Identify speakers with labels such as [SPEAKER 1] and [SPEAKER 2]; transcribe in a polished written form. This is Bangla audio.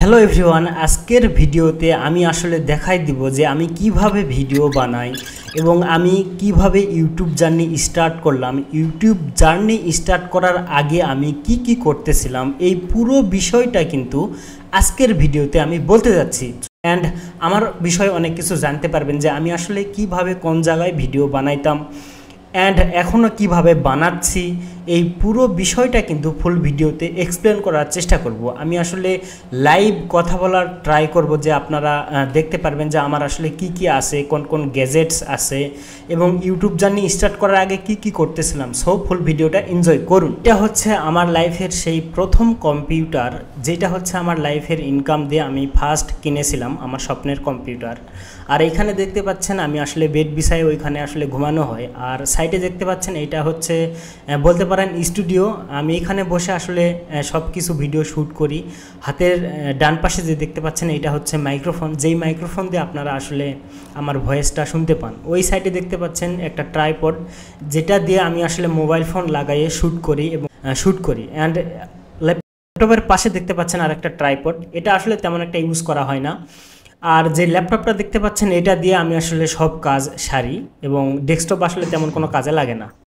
[SPEAKER 1] হ্যালো এভরিওয়ান, আজকের ভিডিওতে আমি আসলে দেখাই দিব যে আমি কিভাবে ভিডিও বানাই এবং আমি কিভাবে ইউটিউব জার্নি স্টার্ট করলাম। ইউটিউব জার্নি স্টার্ট করার আগে আমি কি করতেছিলাম, এই পুরো বিষয়টা কিন্তু আজকের ভিডিওতে আমি বলতে যাচ্ছি। অ্যান্ড আমার বিষয়ে অনেক কিছু জানতে পারবেন যে আমি আসলে কিভাবে কোন জায়গায় ভিডিও বানাইতাম অ্যান্ড এখনও কিভাবে বানাচ্ছি। এই পুরো বিষয়টা কিন্তু ফুল ভিডিওতে এক্সপ্লেন করার চেষ্টা করব। আমি আসলে লাইভ কথা বলার ট্রাই করব যে আপনারা দেখতে পারবেন যে আমার আসলে কি আছে, কোন কোন গ্যাজেটস আছে এবং ইউটিউব জার্নি স্টার্ট করার আগে কি করতেছিলাম। সো ফুল ভিডিওটা এনজয় করুন। এটা হচ্ছে আমার লাইফের সেই প্রথম কম্পিউটার, যেটা হচ্ছে আমার লাইফের ইনকাম দিয়ে আমি ফার্স্ট কিনেছিলাম, আমার স্বপ্নের কম্পিউটার। আর এখানে দেখতে পাচ্ছেন আমি আসলে বেড বিছাই, ওইখানে আসলে ঘুমানো হয়। আর সাইডে দেখতে পাচ্ছেন এটা হচ্ছে বলতে পারেন স্টুডিও। আমি এখানে বসে আসলে সব কিছু ভিডিও শ্যুট করি। হাতের ডান পাশে যে দেখতে পাচ্ছেন এটা হচ্ছে মাইক্রোফোন, যেই মাইক্রোফোন দিয়ে আপনারা আসলে আমার ভয়েসটা শুনতে পান। ওই সাইডে দেখতে পাচ্ছেন একটা ট্রাইপড, যেটা দিয়ে আমি আসলে মোবাইল ফোন লাগাইয়ে শ্যুট করি। অ্যান্ড ল্যাপটপের পাশে দেখতে পাচ্ছেন আর একটা ট্রাইপড, এটা আসলে তেমন একটা ইউজ করা হয় না। আর যে ল্যাপটপটা দেখতে পাচ্ছেন এটা দিয়ে আমি আসলে সব কাজ সারি এবং ডেস্কটপ আসলে তেমন কোনো কাজে লাগে না।